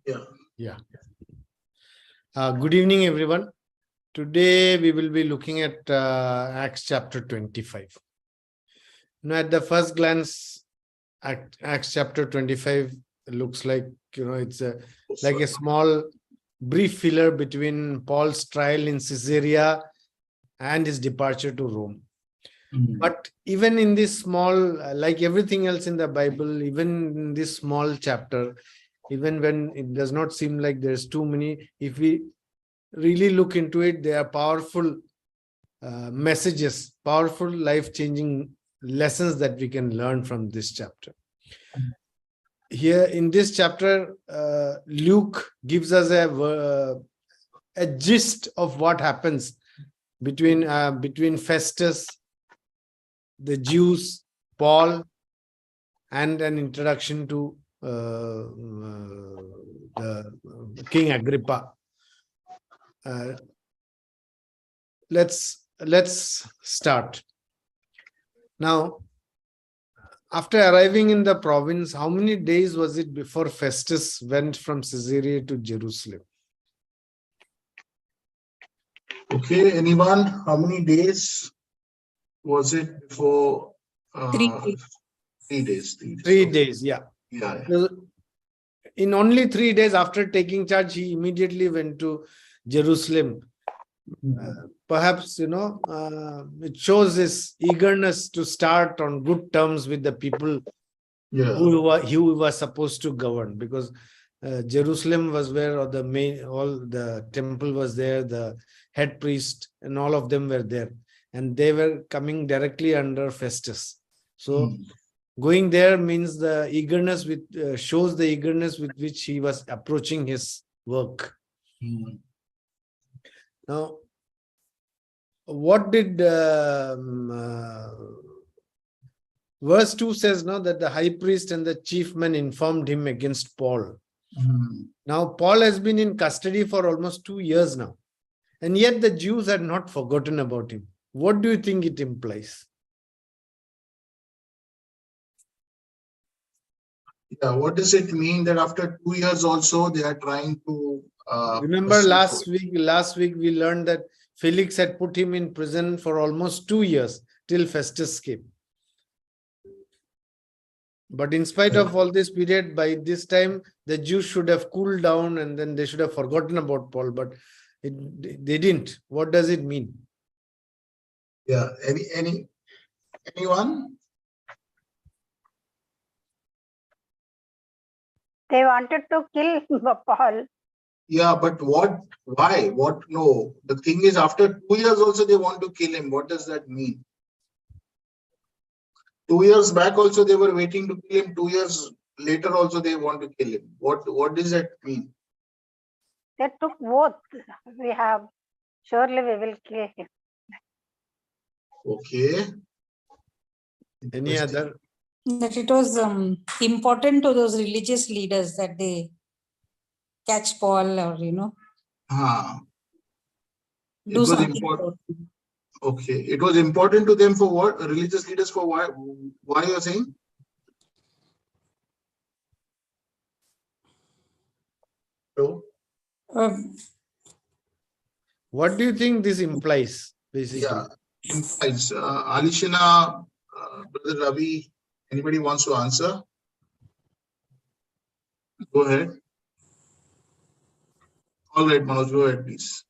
Yeah. Yeah. Good evening, everyone. Today we will be looking at Acts chapter 25. At the first glance, Acts chapter 25 looks like, it's like a small brief filler between Paul's trial in Caesarea and his departure to Rome. But even in this small, like everything else in the Bible, even in this small chapter, even when it does not seem like there's too many, if we really look into it, there are powerful messages, powerful life-changing lessons that we can learn from this chapter. Here in this chapter, Luke gives us a gist of what happens between Festus, the Jews, Paul, and an introduction to the King Agrippa. Let's start. Now, after arriving in the province, how many days was it before Festus went from Caesarea to Jerusalem? Okay, anyone? How many days was it before? 3 days. 3 days. 3 days, yeah. Yeah. In only 3 days after taking charge, he immediately went to Jerusalem. Perhaps, it shows his eagerness to start on good terms with the people who was supposed to govern, because Jerusalem was where all the temple was there, the head priest and all of them were there, and they were coming directly under Festus. So going there means the eagerness shows the eagerness with which he was approaching his work. Now, what did verse 2 says now that the high priest and the chief men informed him against Paul. Now, Paul has been in custody for almost 2 years now, and yet the Jews had not forgotten about him. What do you think it implies? Yeah, what does it mean that after 2 years also they are trying to remember last week we learned that Felix had put him in prison for almost 2 years till Festus came. But in spite of all this period, by this time the Jews should have cooled down and then they should have forgotten about Paul, but they didn't. What does it mean? Yeah, anyone? They wanted to kill Paul. Yeah, but what? Why? What? No. The thing is, after 2 years also they want to kill him. What does that mean? 2 years back also they were waiting to kill him. 2 years later also they want to kill him. What does that mean? They took both. Surely we will kill him. Okay. Any other? That it was important to those religious leaders that they catch Paul or, do something about it. Okay. It was important to them for what? Religious leaders for why? Why you are saying? So, what do you think this implies, basically? Yeah, implies. Alishina, Brother Ravi, anybody wants to answer? Go ahead. All right, Manoj, go ahead, please.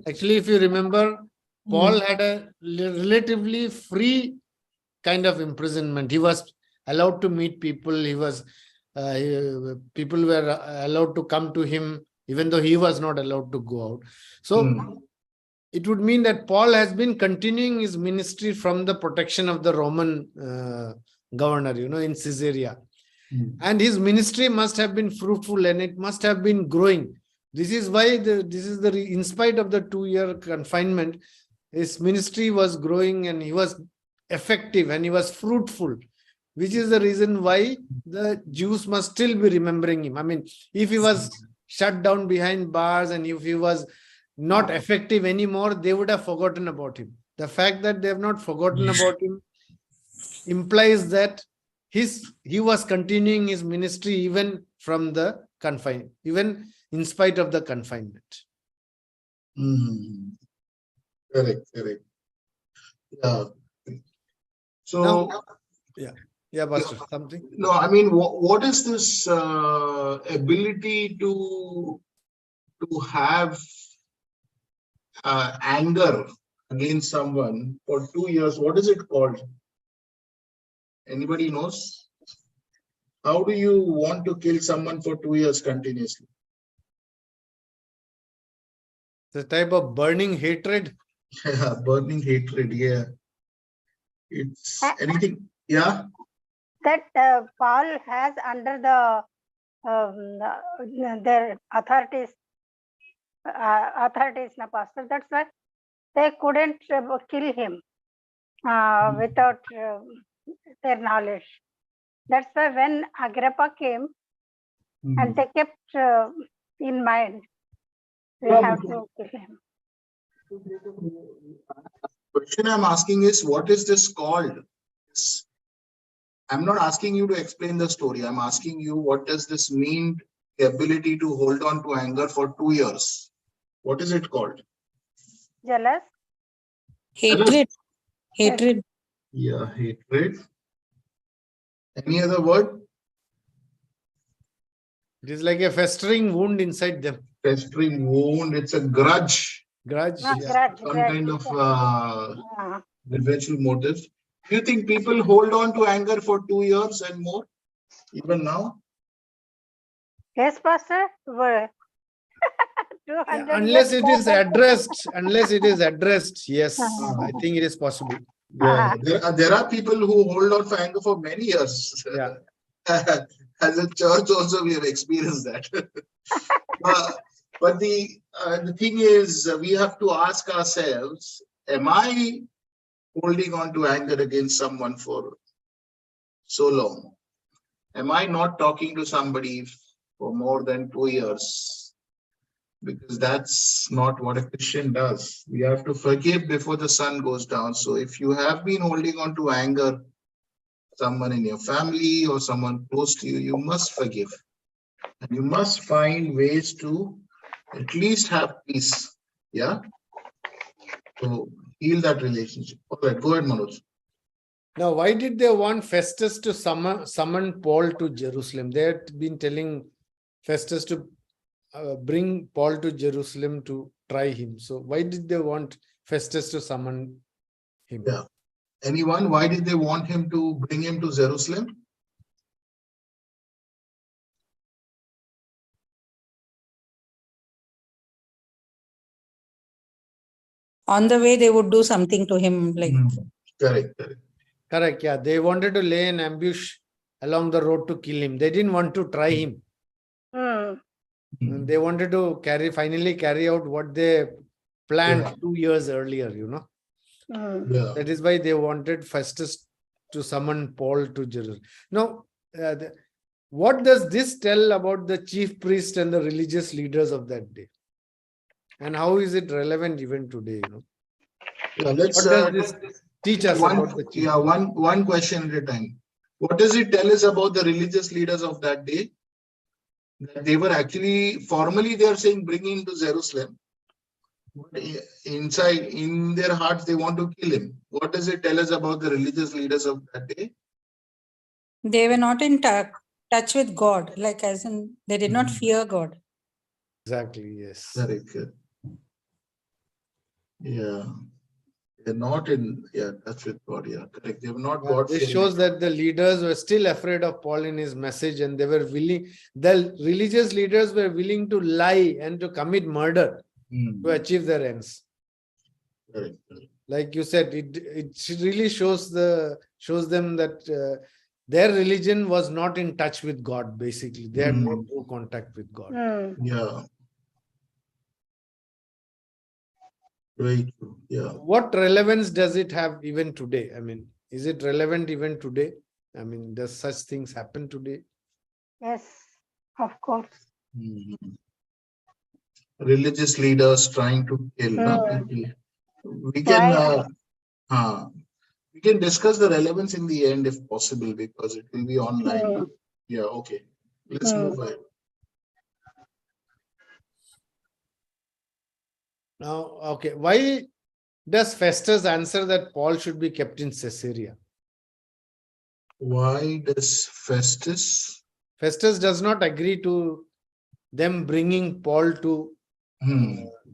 Actually, if you remember, Paul had a relatively free kind of imprisonment. He was allowed to meet people. People were allowed to come to him, even though he was not allowed to go out. So it would mean that Paul has been continuing his ministry from the protection of the Roman governor, in Caesarea. And his ministry must have been fruitful and it must have been growing. This is why in spite of the 2-year confinement, his ministry was growing and he was effective and he was fruitful, which is the reason why the Jews must still be remembering him. I mean, if he was shut down behind bars and if he was not effective anymore, they would have forgotten about him. The fact that they have not forgotten about him implies that he was continuing his ministry even from the confined, even in spite of the confinement. Hmm. Correct, correct. Yeah. So, Now, yeah, Pastor, something. no, I mean, what is this ability to have anger against someone for 2 years? What is it called? Anybody knows? How do you want to kill someone for 2 years continuously? The type of burning hatred. Yeah, burning hatred. Yeah, it's anything. Yeah. That Paul has under the their authorities, na pastor. That's why they couldn't kill him without their knowledge. That's why when Agrippa came, and they kept in mind, we have to kill him. Question I'm asking is, what is this called? I'm not asking you to explain the story. I'm asking you, what does this mean? The ability to hold on to anger for 2 years. What is it called? Jealous. Hatred. Hatred. Yeah, hatred. Any other word? It is like a festering wound inside them. Festering wound. It's a grudge. Grudge. Grudge. Some kind of revengeful motive. Do you think people hold on to anger for 2 years and more, even now? Yes, pastor. 200 Unless years it is back. addressed, yes, I think it is possible. Yeah, there are people who hold on for anger for many years. Yeah. As a church, also we have experienced that. But the thing is, we have to ask ourselves: am I holding on to anger against someone for so long? Am I not talking to somebody for more than 2 years? Because that's not what a Christian does. We have to forgive before the sun goes down. So if you have been holding on to anger, someone in your family or someone close to you, you must forgive. And you must find ways to at least have peace. Yeah. So heal that relationship. All right, go ahead, Manoj. Now, why did they want Festus to summon Paul to Jerusalem? They had been telling Festus to bring Paul to Jerusalem to try him. So why did they want Festus to summon him? Yeah. Anyone? Why did they want him to bring him to Jerusalem? On the way, they would do something to him. Like Correct. Yeah. They wanted to lay an ambush along the road to kill him. They didn't want to try him. They wanted to finally carry out what they planned 2 years earlier, Yeah. That is why they wanted Festus to summon Paul to Jerusalem. Now, what does this tell about the chief priest and the religious leaders of that day? And how is it relevant even today? Yeah, let's what does this teach us about the chief? Yeah, one question at a time. What does it tell us about the religious leaders of that day? They were actually formally they are saying bring him to Jerusalem. Inside, in their hearts, they want to kill him. What does it tell us about the religious leaders of that day? they were not in touch with God, like as in they did not fear God. Exactly, yes. Very good. Yeah. They're not in touch with God. Yeah, correct. They were not God. This shows that the leaders were still afraid of Paul in his message, and they were willing, the religious leaders were willing to lie and to commit murder to achieve their ends. Correct. Like you said, it really shows them that their religion was not in touch with God, basically. They had no true contact with God. Yeah. Very true. Yeah. What relevance does it have even today? I mean, is it relevant even today? I mean, does such things happen today? Yes, of course. Religious leaders trying to kill people. We can discuss the relevance in the end if possible, because it will be online. Yeah, okay. Let's move ahead. Now, okay, why does Festus answer that Paul should be kept in Caesarea? Why does Festus? Festus does not agree to them bringing Paul to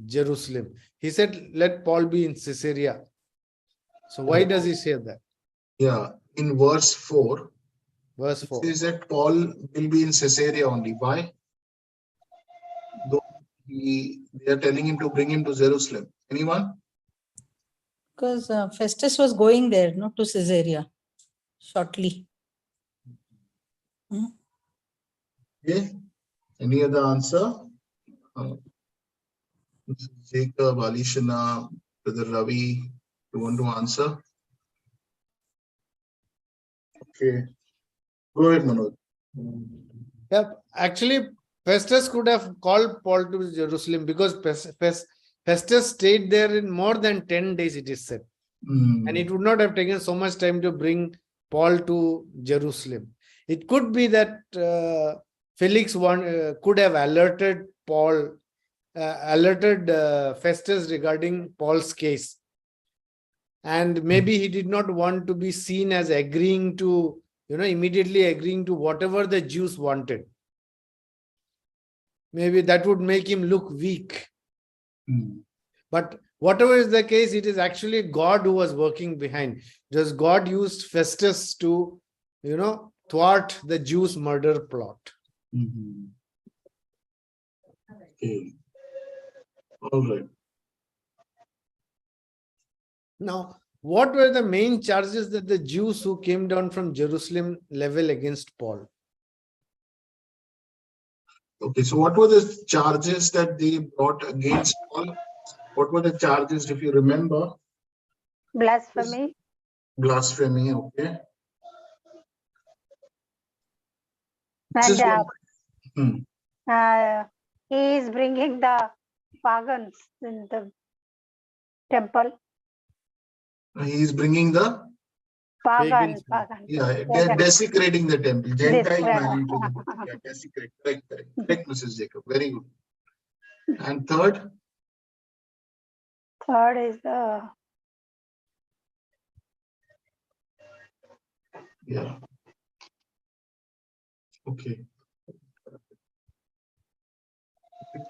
Jerusalem. He said, let Paul be in Caesarea. So why does he say that? Yeah, in verse 4, Verse it 4. says that Paul will be in Caesarea only. Why? Though they are telling him to bring him to Jerusalem. Anyone? Because Festus was going there, no, to Caesarea shortly. Okay. Any other answer? Jacob, Alishana, Brother Ravi, you want to answer? Okay. Go ahead, Manoj. Yeah, actually, Festus could have called Paul to Jerusalem because Festus stayed there in more than 10 days, it is said. And it would not have taken so much time to bring Paul to Jerusalem. It could be that Felix could have alerted Festus regarding Paul's case. And maybe he did not want to be seen as agreeing to, immediately agreeing to whatever the Jews wanted. Maybe that would make him look weak. But whatever is the case, it is actually God who was working behind. Just God used Festus to, thwart the Jews' murder plot. Okay. All right. Now, what were the main charges that the Jews who came down from Jerusalem level against Paul? Okay, so what were the charges that they brought against Paul? What were the charges, if you remember? Blasphemy. Blasphemy, okay. And one. he is bringing the pagans in the temple. He is bringing the Pagan. yeah, desecrating the temple. Gentile man into the temple. Yeah, desecrate. Correct, Mrs. Jacob. Very good. And third? Third is the yeah. Okay.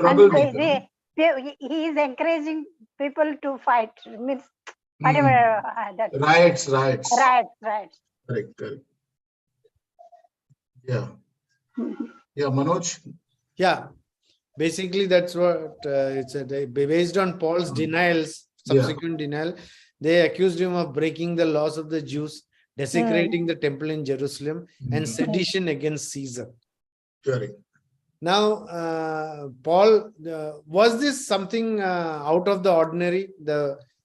Troublemaker. He is encouraging people to fight. Means whatever that riots. Riots. Correct. Yeah. Yeah, Manoj. Yeah. Basically, that's what it's based on Paul's denials, subsequent denial. They accused him of breaking the laws of the Jews, desecrating the temple in Jerusalem, and sedition against Caesar. Correct. Now, Paul, was this something out of the ordinary?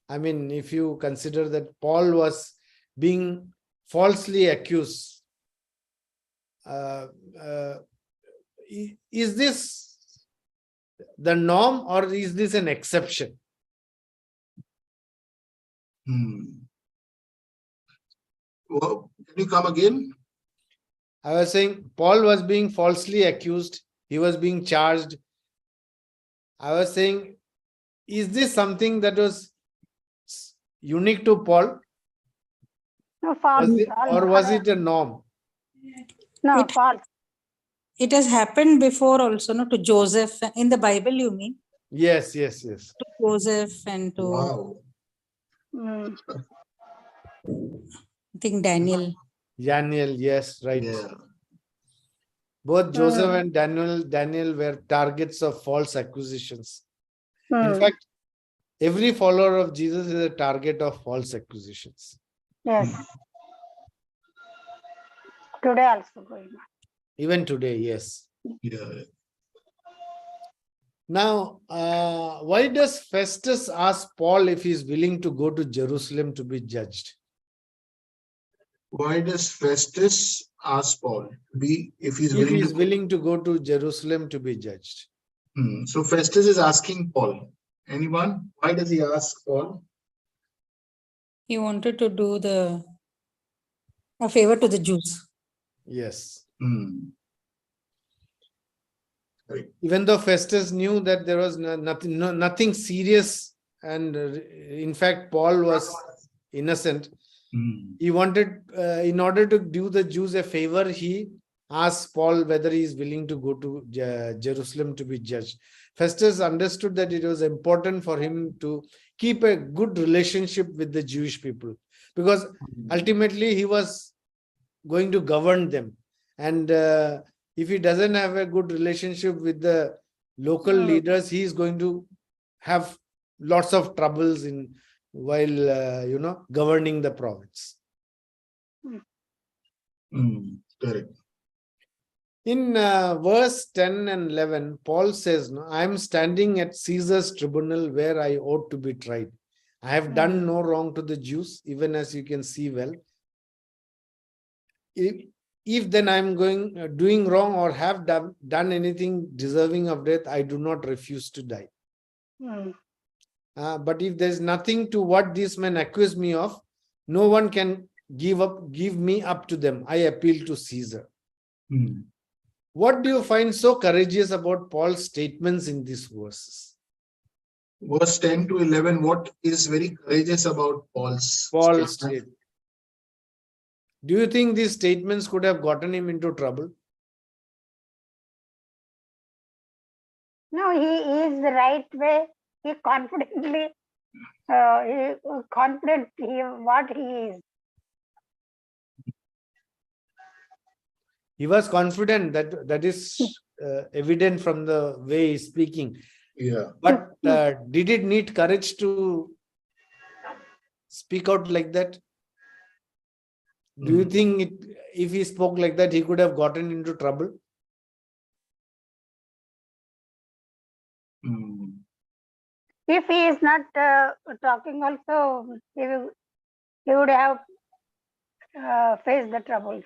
If you consider that Paul was being falsely accused, is this the norm or is this an exception? Well, can you come again? I was saying Paul was being falsely accused. He was being charged. I was saying, is this something that was unique to Paul? No, false. Or was it a norm? No, false. It has happened before also, no, to Joseph. In the Bible, you mean? Yes. To Joseph and to wow. I think Daniel. Daniel, yes, right. Yeah. Both Joseph and Daniel were targets of false accusations. In fact, every follower of Jesus is a target of false accusations. Yes. Today also going on. Even today, yes. Yeah. Now, why does Festus ask Paul if he's willing to go to Jerusalem to be judged? Why does Festus ask Paul if he's willing to go to Jerusalem to be judged? So Festus is asking Paul. Anyone? Why does he ask Paul? He wanted to do a favor to the Jews. Yes. Right. Even though Festus knew that there was nothing serious, and in fact, Paul was innocent. He wanted, in order to do the Jews a favor, he asked Paul whether he is willing to go to Jerusalem to be judged. Festus understood that it was important for him to keep a good relationship with the Jewish people, because ultimately he was going to govern them. And if he doesn't have a good relationship with the local leaders, he is going to have lots of troubles in while governing the province. Correct. In verse 10 and 11, Paul says, I am standing at Caesar's tribunal where I ought to be tried. I have done no wrong to the Jews, even as you can see well. If then I am doing wrong or have done anything deserving of death, I do not refuse to die. But if there is nothing to what these men accuse me of, no one can give me up to them. I appeal to Caesar. What do you find so courageous about Paul's statements in these verses? Verse 10 to 11, what is very courageous about Paul's statement? Do you think these statements could have gotten him into trouble? No, he is the right way. He confidently, what he is. He was confident, that is evident from the way he's speaking. Yeah. But did it need courage to speak out like that? Do you think if he spoke like that, he could have gotten into trouble? If he is not talking also, he would have faced the troubles.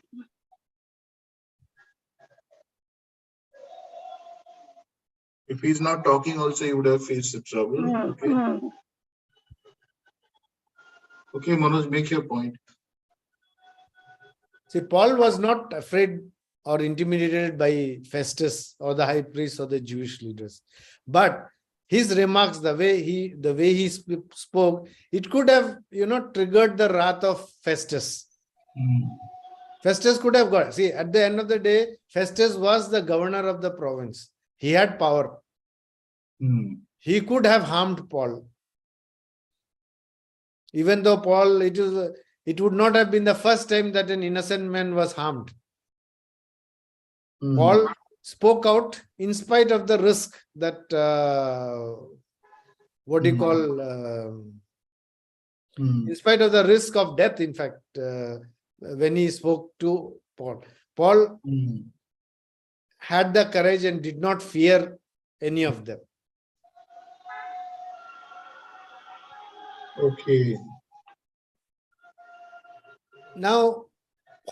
If he's not talking also, he would have faced the trouble. Okay, Manoj, make your point. See, Paul was not afraid or intimidated by Festus or the high priest or the Jewish leaders. But his remarks, the way he spoke, it could have, triggered the wrath of Festus. Festus could have got, see, at the end of the day, Festus was the governor of the province. He had power. He could have harmed Paul. Even though Paul, it would not have been the first time that an innocent man was harmed. Paul spoke out in spite of the risk that, in spite of the risk of death, in fact, when he spoke to Paul. Paul had the courage and did not fear any of them. Okay. Now,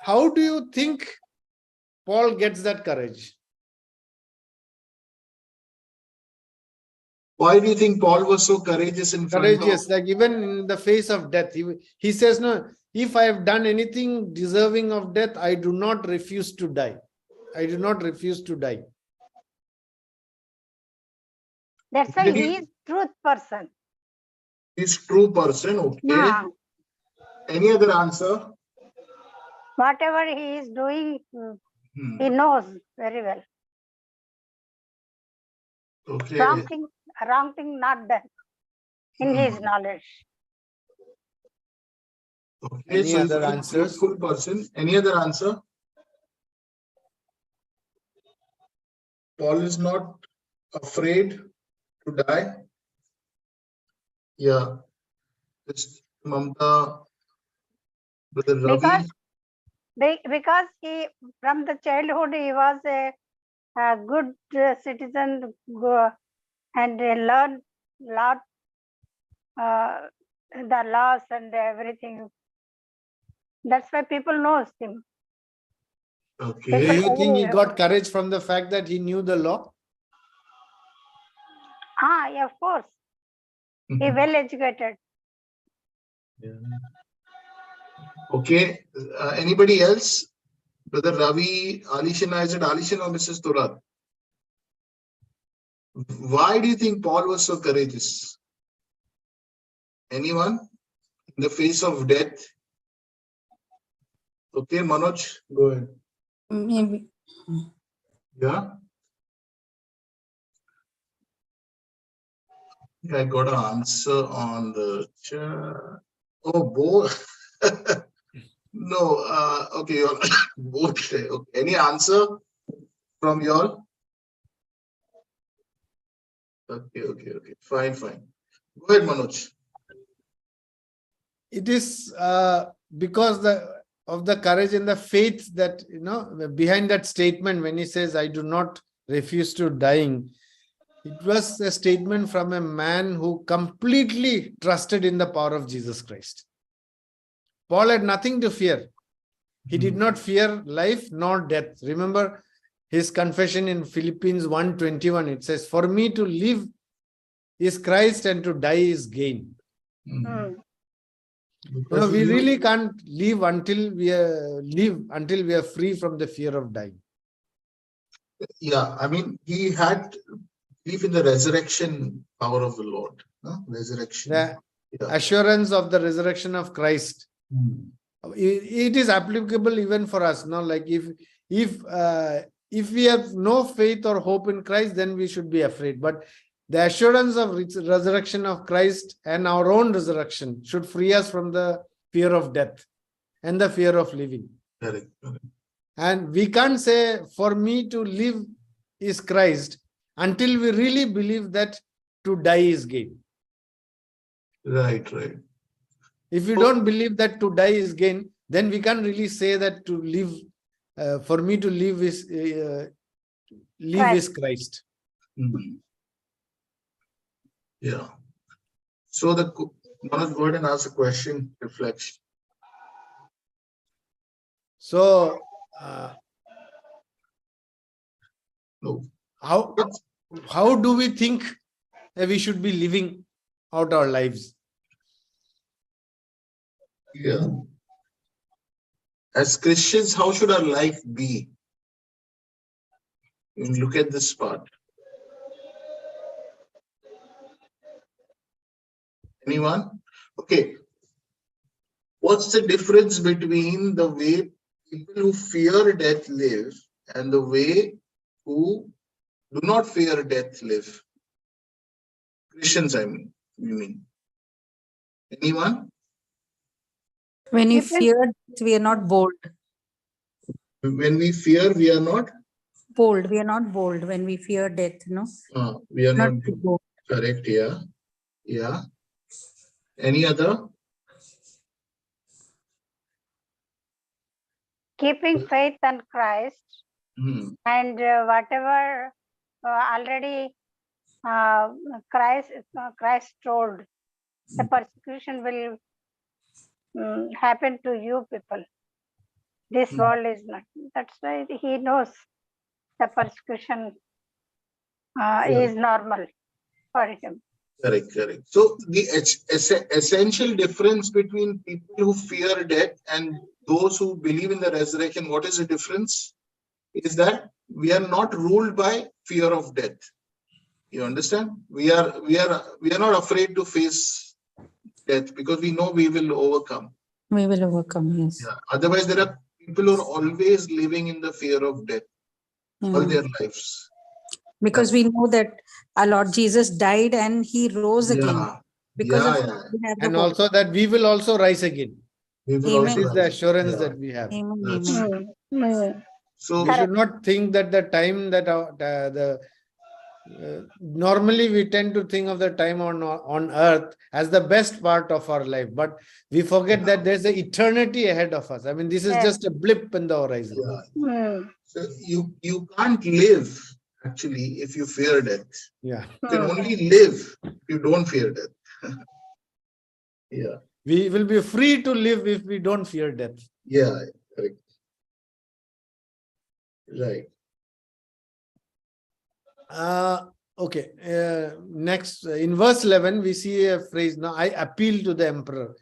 how do you think Paul gets that courage? Why do you think Paul was so courageous in front of? Like even in the face of death, he says, no, if I have done anything deserving of death, I do not refuse to die. I do not refuse to die. That's why he is truth person. He's true person, okay. Any other answer? Whatever he is doing, he knows very well. Okay. Wrong thing not done in his knowledge. Okay. Any other answers? Truthful person. Any other answer? Paul is not afraid to die. Yeah. It's Mamta, Brother Ravi. Because he, from the childhood, he was a good citizen and learned lot the laws and everything. That's why people knows him. Okay. Do you think he got courage from the fact that he knew the law? Yeah, of course. He well educated. Yeah. Okay. Anybody else? Brother Ravi, Alishan, is it Alishan or Mrs. Turat? Why do you think Paul was so courageous? Anyone? In the face of death? Okay, Manoj, go ahead. Maybe. Yeah? Yeah, I got an answer on the chat. Oh, both. No, okay, you're both. Okay. Any answer from y'all? Okay. Fine. Go ahead, Manoj. It is because of the courage and the faith that, behind that statement, when he says, I do not refuse to dying, it was a statement from a man who completely trusted in the power of Jesus Christ. Paul had nothing to fear. He did not fear life nor death. Remember his confession in Philippians 1:21. It says, for me to live is Christ and to die is gain. We really can't live until we are free from the fear of dying. Yeah, I mean, he had belief in the resurrection power of the Lord. Resurrection. The assurance of the resurrection of Christ. It is applicable even for us. Like if we have no faith or hope in Christ, then we should be afraid. But the assurance of resurrection of Christ and our own resurrection should free us from the fear of death and the fear of living. Correct. And we can't say, for me to live is Christ, until we really believe that to die is gain. Right. If we don't believe that to die is gain, then we can't really say that to live, for me to live is Christ. Yeah. So Manoj, go ahead and ask a question, reflection. So, No. How do we think we should be living out our lives? Yeah. As Christians, how should our life be? Look at this part. Anyone? Okay. What's the difference between the way people who fear death live and the way who do not fear death live? Christians, you mean? Anyone? When we fear, we are not bold. When we fear, we are not bold. We are not bold when we fear death, no? We are not bold. Correct, yeah. Any other? Keeping faith in Christ and whatever already Christ told, the persecution will happen to you people. This world is not. That's why he knows the persecution is normal for him. Correct. So the essential difference between people who fear death and those who believe in the resurrection, what is the difference? Is that we are not ruled by fear of death. You understand? We are not afraid to face death because we know we will overcome. We will overcome, yes. Yeah. Otherwise, there are people who are always living in the fear of death all their lives. Because we know that our Lord Jesus died and he rose again. Because and also that we will also rise again. We will This is the assurance that we have. Amen. So we should not think that the time that normally we tend to think of the time on earth as the best part of our life, but we forget that there's an eternity ahead of us. I mean, this is just a blip in the horizon. So you can't live actually if you fear death. Yeah. You can only live if you don't fear death. Yeah. We will be free to live if we don't fear death. Yeah, correct. Right. Okay. Next, in verse 11, we see a phrase. Now, I appeal to the emperor,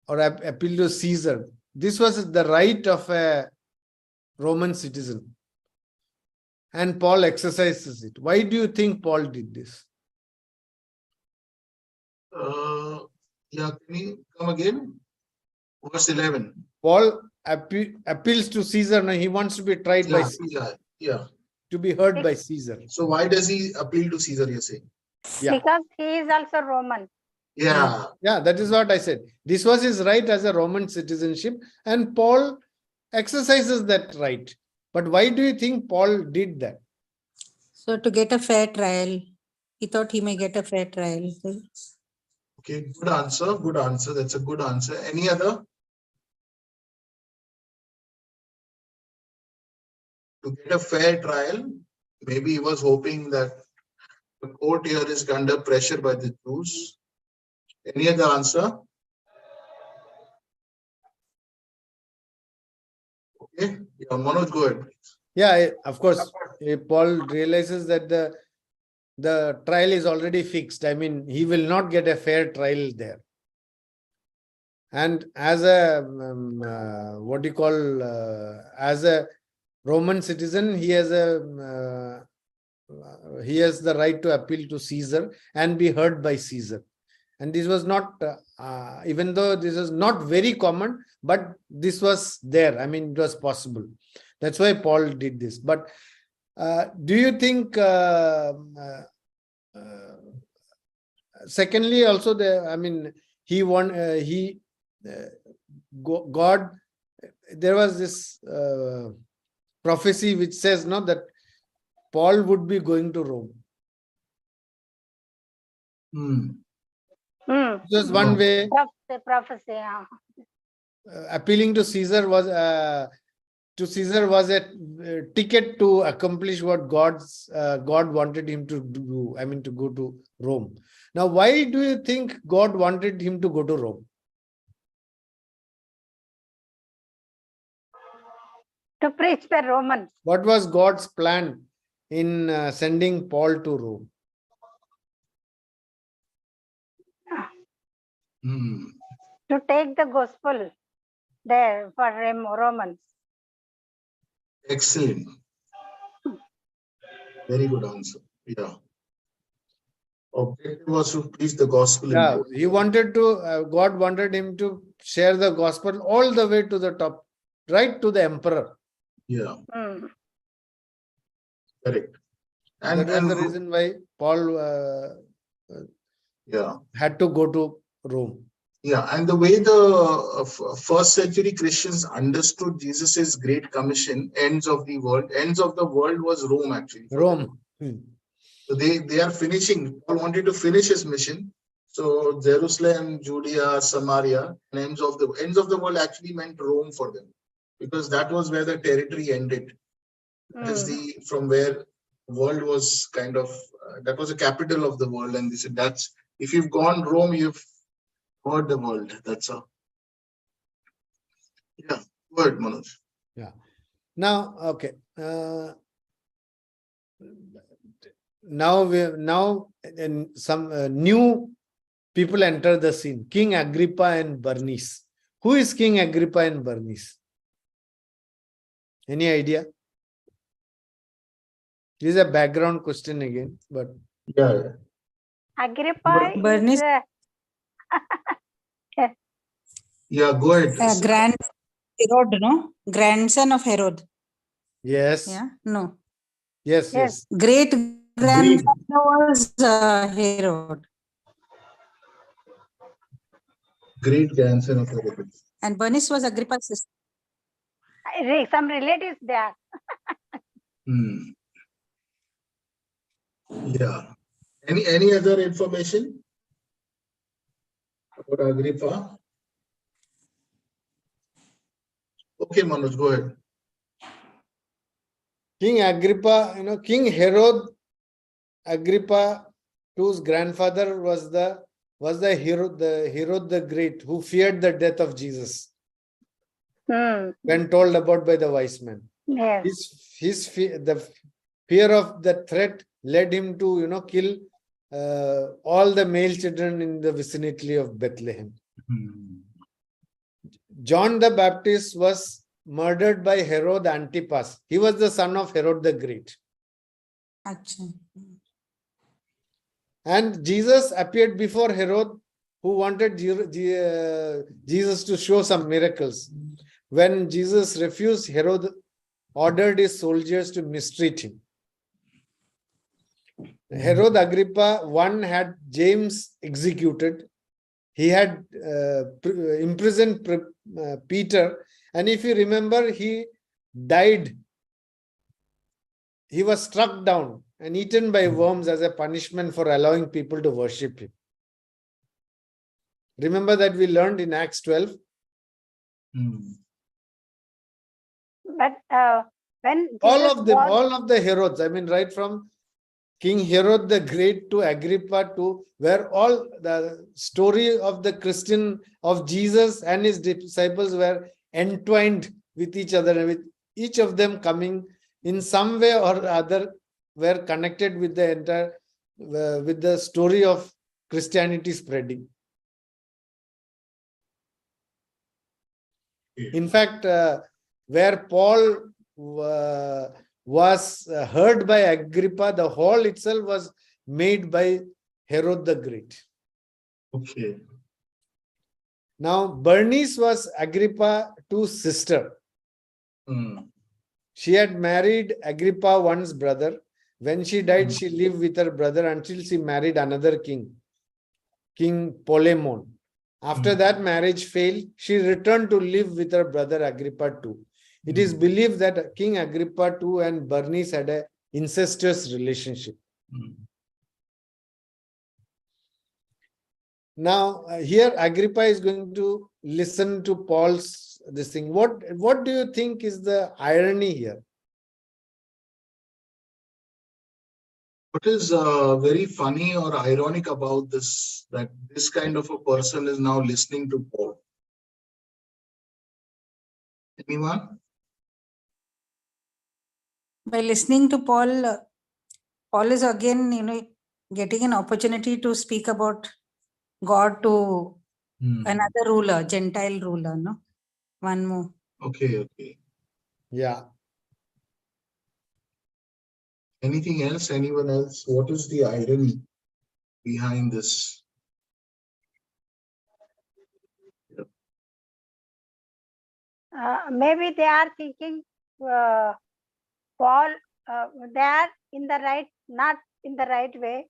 or I appeal to Caesar. This was the right of a Roman citizen. and Paul exercises it. Why do you think Paul did this? Yeah, can you come again? Verse 11. Paul appeals to Caesar. Now he wants to be tried by Caesar, Yeah. to be heard by Caesar. So why does he appeal to Caesar, you're saying? Yeah. Because he is also Roman. Yeah. Yeah, that is what I said. This was his right as a Roman citizenship, and Paul exercises that right. But why do you think Paul did that? So to get a fair trial, he thought he may get a fair trial. Okay, good answer. Good answer. That's a good answer. Any other? To get a fair trial, maybe he was hoping that the court here is under pressure by the Jews. Any other answer? Okay, yeah, Manoj, go ahead. Yeah, of course, Paul realizes that the trial is already fixed. I mean, he will not get a fair trial there. And as a, as a Roman citizen, he has the right to appeal to Caesar and be heard by Caesar. And this was not, even though this is not very common, but this was there. I mean, it was possible. That's why Paul did this. But do you think, secondly, also, God, there was this prophecy which says no, that Paul would be going to Rome. This was one way. Prophecy. Appealing to Caesar was a ticket to accomplish what God wanted him to do. I mean, to go to Rome. Now, why do you think God wanted him to go to Rome? To preach the Romans. What was God's plan in sending Paul to Rome? To take the gospel there for Romans. Excellent. Very good answer. Yeah. Objective was to preach the gospel. Yeah, he wanted to, God wanted him to share the gospel all the way to the top, right to the emperor. Yeah. Correct. And that was the reason why Paul had to go to Rome. Yeah, and the way the first century Christians understood Jesus's great commission, ends of the world was Rome actually. Rome. So they are finishing. Paul wanted to finish his mission. So Jerusalem, Judea, Samaria, and ends of the world actually meant Rome for them, because that was where the territory ended. That is from where the world was kind of that was the capital of the world, and they said that's if you've gone Rome, you've heard the world. That's all. Yeah, word, Manoj. Yeah. Now, okay. Now some new people enter the scene. King Agrippa and Bernice. Who is King Agrippa and Bernice? Any idea? This is a background question again, but yeah. Agrippa Bernice. Yeah, go ahead. Herod, no? Grandson of Herod. Yes. Yeah, no. Yes. Great grandfather was Herod. Great grandson of Herod. And Bernice was Agrippa's sister. Some relatives there. Yeah. Any other information about Agrippa? Okay, Manoj, go ahead. King Agrippa, King Herod Agrippa, whose grandfather was the Herod the Great, who feared the death of Jesus. When told about by the wise men. Yes. The fear of the threat led him to, kill all the male children in the vicinity of Bethlehem. John the Baptist was murdered by Herod Antipas. He was the son of Herod the Great. Acha. And Jesus appeared before Herod, who wanted Jesus to show some miracles. When Jesus refused, Herod ordered his soldiers to mistreat him. Herod Agrippa I had James executed. He had imprisoned Peter. And if you remember, he died. He was struck down and eaten by worms as a punishment for allowing people to worship him. Remember that we learned in Acts 12. But when All Jesus of them, was, all of the Herods, I mean, right from King Herod the Great to Agrippa to where all the story of the Christian, of Jesus and his disciples were entwined with each other, and with each of them coming in some way or other, were connected with the entire, with the story of Christianity spreading. In fact, where Paul was heard by Agrippa, the hall itself was made by Herod the Great. Okay. Now, Bernice was Agrippa II's sister. She had married Agrippa I's brother. When she died, she lived with her brother until she married another king, King Polemon. After that marriage failed, she returned to live with her brother Agrippa II. It is believed that King Agrippa II and Bernice had an incestuous relationship. Now, here Agrippa is going to listen to Paul's this thing. What do you think is the irony here? What is very funny or ironic about this, that this kind of a person is now listening to Paul? Anyone? By listening to Paul, Paul is again, getting an opportunity to speak about God to another ruler, Gentile ruler, no? One more. Okay. Yeah. Anything else? Anyone else? What is the irony behind this? maybe they are thinking Paul, they are in the right, not in the right way.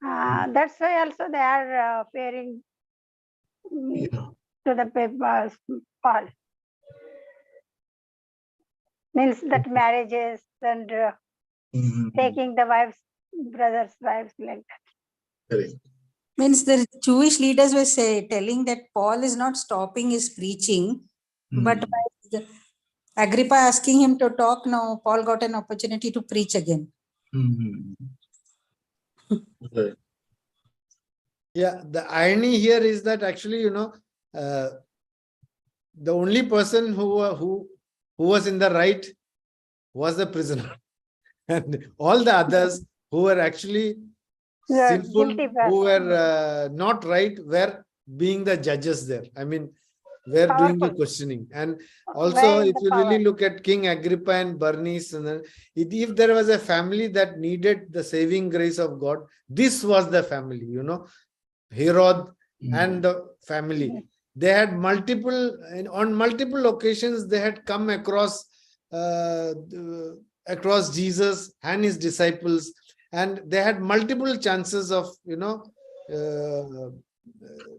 That's why also they are fearing to the papers, Paul. Means that marriages and taking the wives, brothers' wives like that. Correct. Means the Jewish leaders were telling that Paul is not stopping his preaching, but by Agrippa asking him to talk, now Paul got an opportunity to preach again. Okay. Yeah, the irony here is that actually, the only person who was in the right was the prisoner. And all the others who were actually sinful, who were not right, were being the judges there. I mean, were doing the questioning. And also, if you really look at King Agrippa and Bernice, and then, if there was a family that needed the saving grace of God, this was the family, Herod and the family. They had on multiple occasions, they had come across Jesus and his disciples, and they had multiple chances of,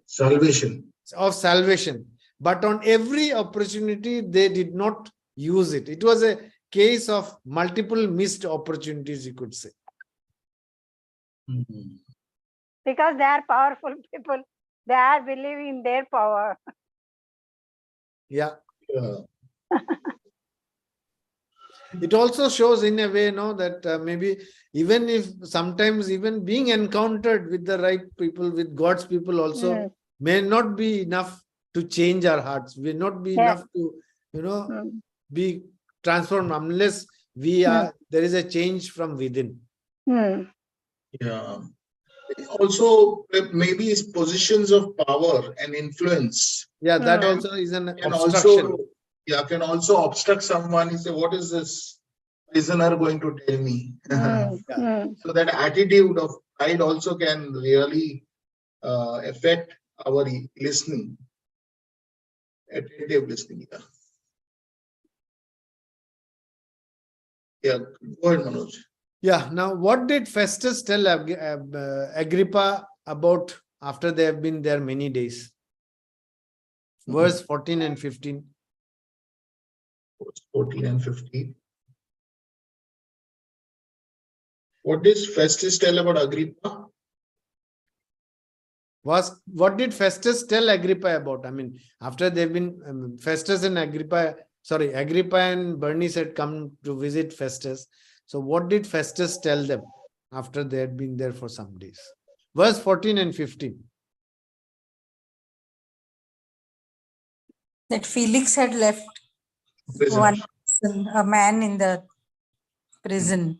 Salvation. But on every opportunity, they did not use it. It was a case of multiple missed opportunities, you could say. Because they are powerful people. They are believing in their power. Yeah. It also shows in a way, that maybe even if sometimes even being encountered with the right people, with God's people also may not be enough to change our hearts. May not be enough to, be transformed unless there is a change from within. Yeah. Also, maybe his positions of power and influence. Yeah, that also is an obstruction. Can also obstruct someone. He say, what is this? prisoner going to tell me? Mm. So that attitude of pride also can really affect our listening, attentive listening. Yeah, go ahead, Manoj. Yeah. Now, what did Festus tell Agrippa about after they have been there many days? Verse 14 and 15. 14 and 15. What does Festus tell about Agrippa? What did Festus tell Agrippa about? I mean, after they've been Festus and Agrippa and Bernice had come to visit Festus. So what did Festus tell them after they had been there for some days? Verse 14 and 15. That Felix had left Prisoner. one person, a man in the prison,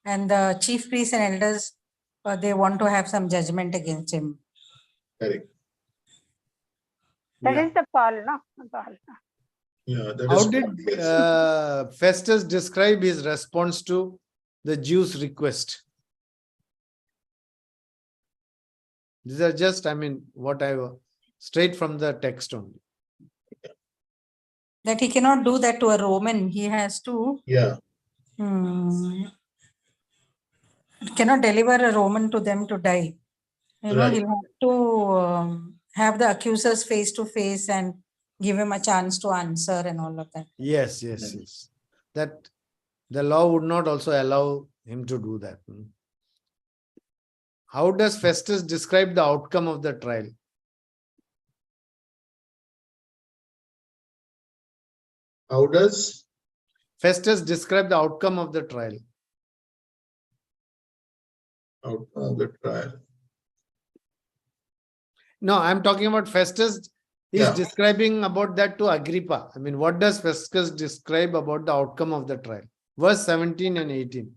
and the chief priests and elders, they want to have some judgment against him. Correct. That Yeah. is the Paul, no? Paul. Yeah, that How is did Paul, yes. Festus describe his response to the Jews' request? These are just, I mean, what I straight from the text only. That he cannot do that to a Roman. He has to Yeah, cannot deliver a Roman to them to die. You know, right. he'll have to have the accusers face to face and give him a chance to answer and all of that. Yes. That the law would not also allow him to do that. How does Festus describe the outcome of the trial? How does Festus describe the outcome of the trial? outcome of the trial? No, I'm talking about Festus. He's Yeah. describing about that to Agrippa. I mean, what does Festus describe about the outcome of the trial? Verse 17 and 18.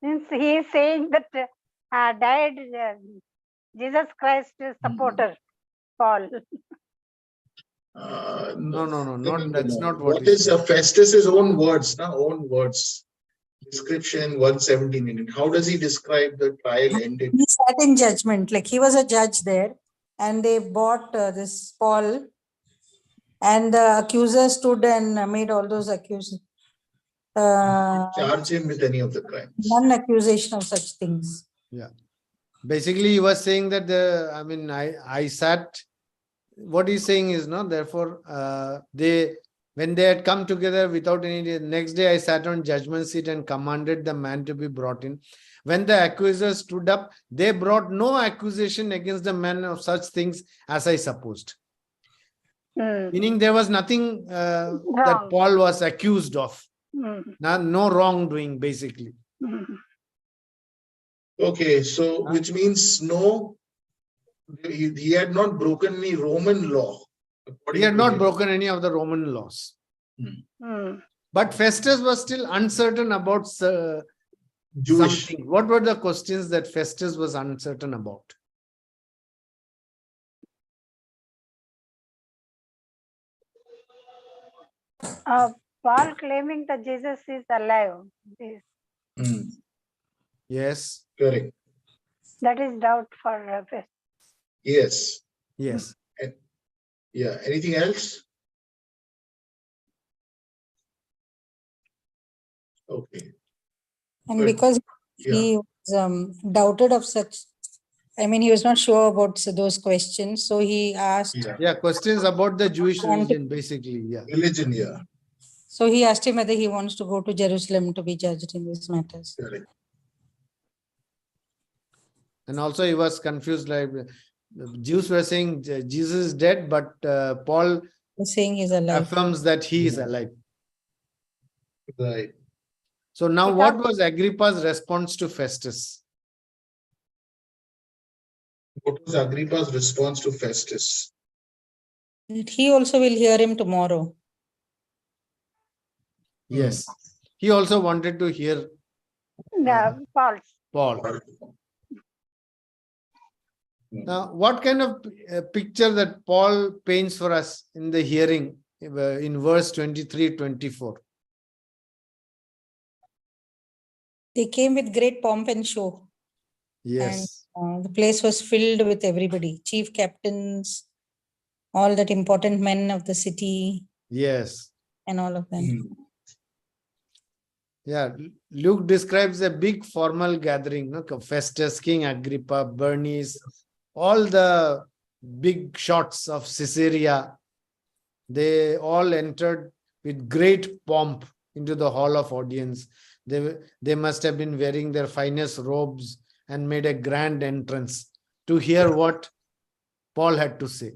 Since he is saying that died Jesus Christ is supporter, Paul. No, that's not what What he is said. Festus's own words? Own words. Description 117 in it. How does he describe the trial ended? He sat in judgment, like he was a judge there, and they bought this Paul, and the accuser stood and made all those accusations. Charge him with any of the crimes. One accusation of such things. Yeah. Basically, he was saying that I sat. What he's saying is, no, therefore, when they had come together without any, next day I sat on judgment seat and commanded the man to be brought in. When the accusers stood up, they brought no accusation against the man of such things as I supposed. Meaning there was nothing that Paul was accused of. No wrongdoing, basically. Okay, so which means no, he had not broken any Roman law. He had not broken any of the Roman laws. But Festus was still uncertain about Jewish. something. What were the questions that Festus was uncertain about? Paul claiming that Jesus is alive. Yes. Correct. That is doubt for Festus. Yes. Yes. Yeah. Anything else? Okay. And Good. because he was doubted of such, I mean, he was not sure about those questions. So he asked. Yeah, questions about the Jewish religion, basically. Yeah. Religion, yeah. So he asked him whether he wants to go to Jerusalem to be judged in these matters. Correct. And also he was confused, like Jews were saying Jesus is dead, but Paul was saying he's alive. Affirms that he is alive. Right. So now what was Agrippa's response to Festus? What was Agrippa's response to Festus? He also will hear him tomorrow. Yes. He also wanted to hear Paul. Now, what kind of picture that Paul paints for us in the hearing in verse 23-24? They came with great pomp and show. Yes. And the place was filled with everybody, chief captains, all that important men of the city, Yes. and all of them. Yeah. Luke describes a big formal gathering. No? Festus, King Agrippa, Bernice, all the big shots of Caesarea. They all entered with great pomp into the hall of audience. They must have been wearing their finest robes and made a grand entrance to hear what Paul had to say.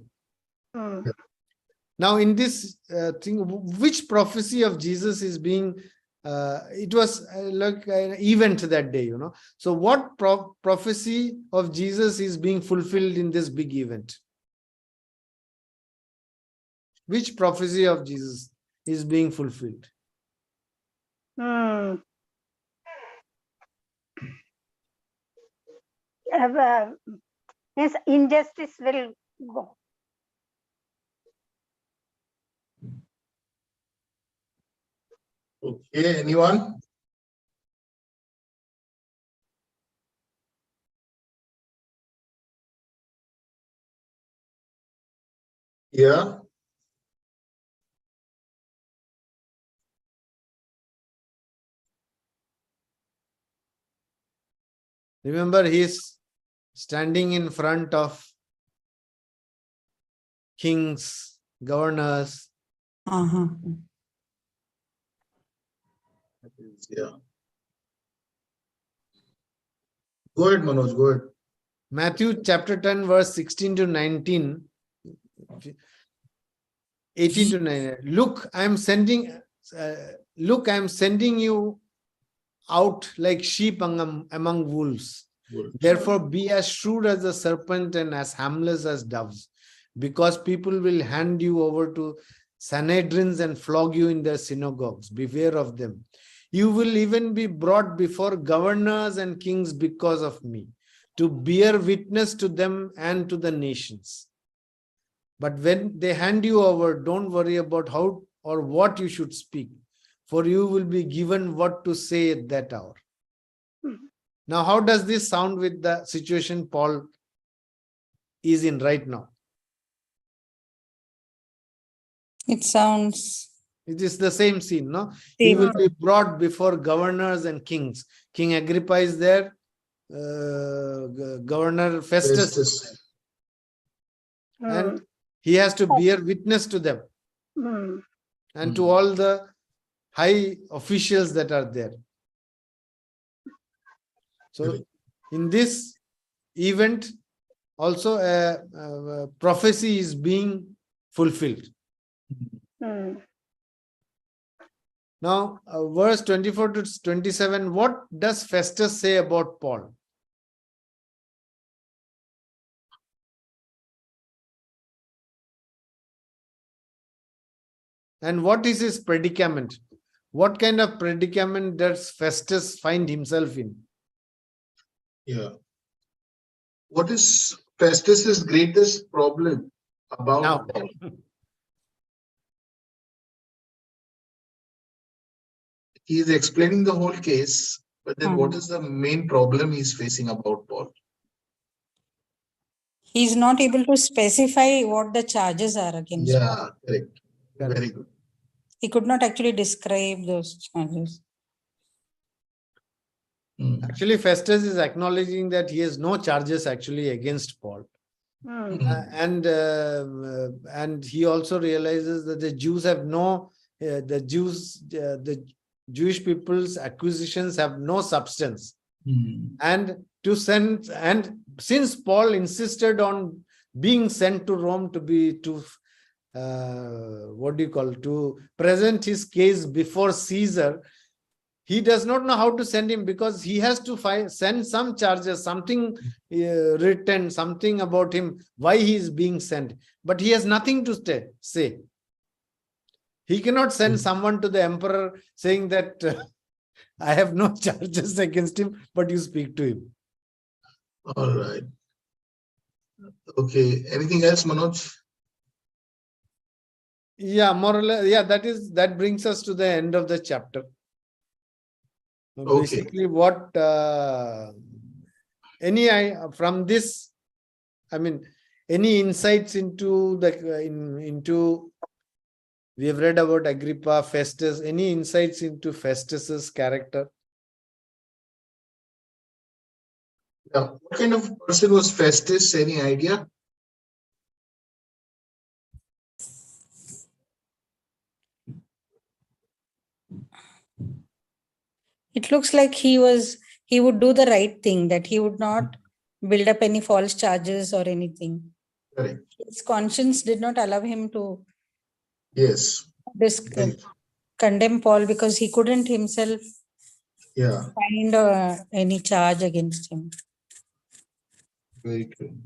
Now, in this thing, which prophecy of Jesus is being, it was like an event that day, So what prophecy of Jesus is being fulfilled in this big event? Which prophecy of Jesus is being fulfilled? His injustice will go. Okay, anyone? Yeah. Remember, he is standing in front of kings, governors. Yeah. Go ahead, Manoj, go ahead. Matthew chapter 10, verse 16 to 19. 18 to 9. Look, I am sending you out like sheep among wolves. Therefore, be as shrewd as the serpent and as harmless as doves, because people will hand you over to Sanhedrins and flog you in their synagogues. Beware of them. You will even be brought before governors and kings because of me, to bear witness to them and to the nations. But when they hand you over, don't worry about how or what you should speak, for you will be given what to say at that hour. Now, how does this sound with the situation Paul is in right now? It sounds... It is the same scene, no? He will be brought before governors and kings. King Agrippa is there. Governor Festus. And he has to bear witness to them and to all the high officials that are there. So in this event, also a prophecy is being fulfilled. Now, verse 24 to 27, what does Festus say about Paul? And what is his predicament? What kind of predicament does Festus find himself in? Yeah. What is Festus's greatest problem about Paul? He is explaining the whole case, but then what is the main problem he's facing about Paul? He's not able to specify what the charges are against Paul. Yeah, correct. Very good. He could not actually describe those charges. Actually, Festus is acknowledging that he has no charges actually against Paul. And he also realizes that the Jews have the Jewish people's accusations have no substance. And since Paul insisted on being sent to Rome to present his case before Caesar, he does not know how to send him, because he has to send some charges, something written, something about him, why he is being sent. But he has nothing to say. He cannot send someone to the emperor saying that I have no charges against him, but you speak to him. All right. Okay. Anything else, Manoj? Yeah, more or less. Yeah, that brings us to the end of the chapter. Okay. Basically, what from this, I mean, any insights into into we have read about Agrippa, Festus. Any insights into Festus's character? Yeah. What kind of person was Festus? Any idea? It looks like he would do the right thing, that he would not build up any false charges or anything. Correct. His conscience did not allow him to Yes. Right. condemn Paul because he couldn't himself Yeah. find any charge against him. Very true.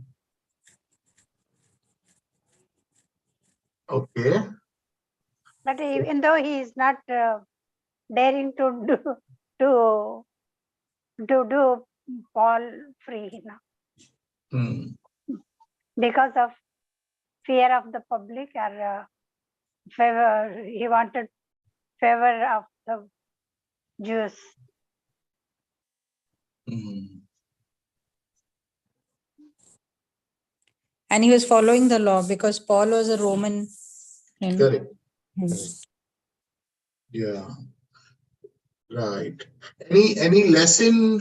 Okay. But even though he is not daring to do Paul free because of fear of the public or favor. He wanted favor of the Jews. And he was following the law because Paul was a Roman. Correct. Yeah. Right. Any lesson,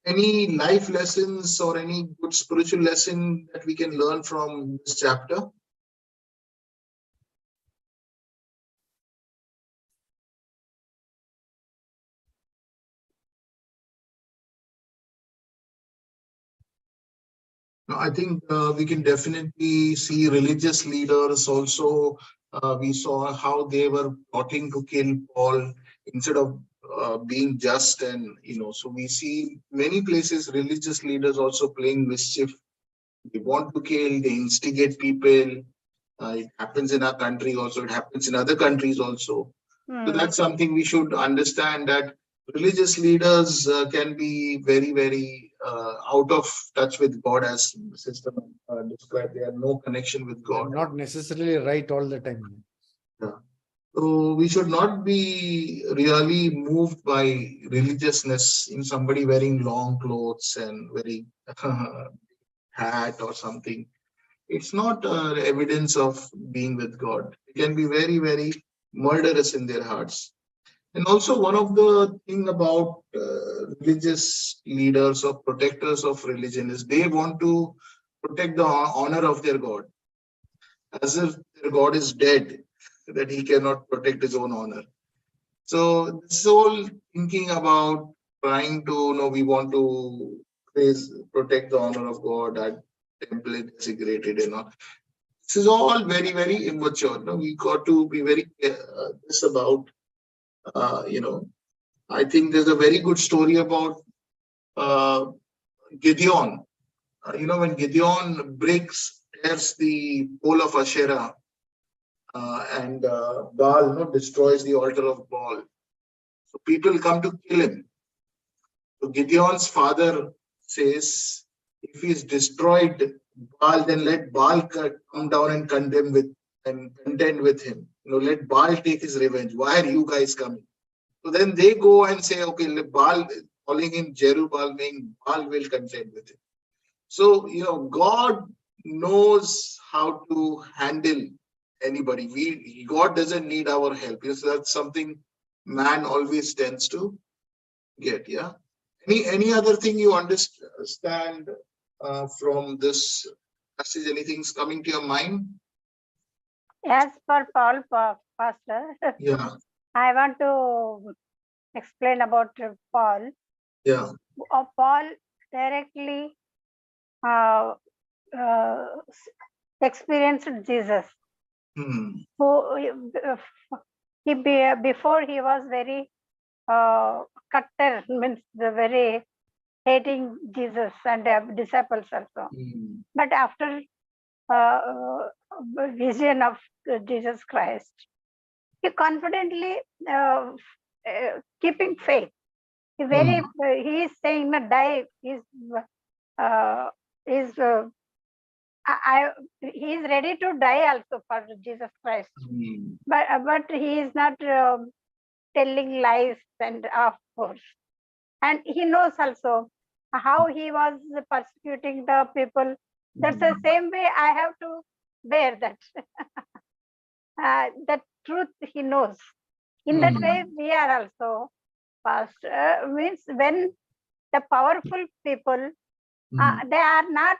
any life lessons or any good spiritual lesson that we can learn from this chapter? No, I think we can definitely see religious leaders also. We saw how they were plotting to kill Paul instead of being just, and so we see many places religious leaders also playing mischief. They want to kill, they instigate people. It happens in our country also, it happens in other countries also. So that's something we should understand, that religious leaders can be very, very out of touch with God, as Sister described. They have no connection with God. Not necessarily right all the time. Yeah. So we should not be really moved by religiousness in somebody wearing long clothes and wearing hat or something. It's not evidence of being with God. It can be very, very murderous in their hearts. And also, one of the thing about religious leaders or protectors of religion is they want to protect the honor of their God, as if their God is dead, that he cannot protect his own honor. So this whole thinking about trying to we want to protect the honor of God, that temple is desecrated and all. This is all very, very immature. We got to be very this about I think there's a very good story about Gideon. When Gideon tears the pole of Asherah and Baal destroys the altar of Baal. So people come to kill him. So Gideon's father says, if he's destroyed Baal, then let Baal come down and contend with him. Let Baal take his revenge. Why are you guys coming? So then they go and say, okay, Baal, calling him Jerubbaal, meaning Baal will contend with him. So, God knows how to handle anybody. God doesn't need our help. Yes, that's something man always tends to get. Yeah. Any other thing you understand from this passage? Anything's coming to your mind? As per Paul, Pastor, Yeah. I want to explain about Paul. Yeah. Paul directly experienced Jesus. Who before he was very cutter, means the very hating Jesus and disciples also. But after vision of Jesus Christ, he confidently keeping faith. He is saying that die is he is ready to die also for Jesus Christ. But he is not telling lies and of course. And he knows also how he was persecuting the people. That's the same way I have to bear that. That truth he knows. In that way, we are also past. Means when the powerful people, they are not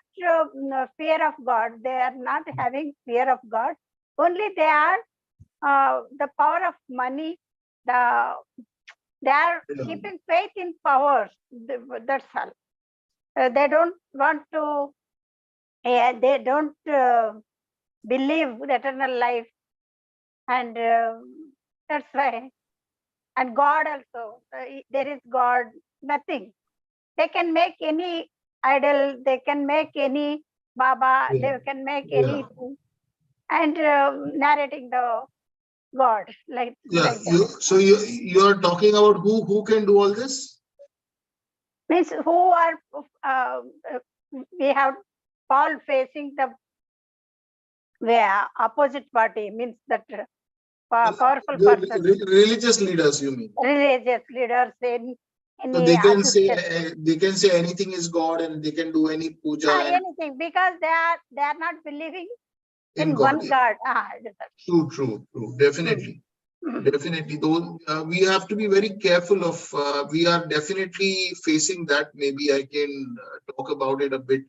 fear of God. They are not having fear of God. Only they are the power of money. They are keeping faith in powers. That's all. They don't want to. They don't believe eternal life, and that's why. And God also. There is God. Nothing. They can make any idol. They can make any Baba. They can make anything, and narrating the God like that. So you are talking about who can do all this? Means who are we have Paul facing the opposite party, means that powerful person, Religious leaders, you mean? religious leaders in So they can say anything is God, and they can do any puja anything, because they are not believing in God. one God. True. Definitely. Definitely. Though we have to be very careful of, we are definitely facing that. Maybe I can talk about it a bit.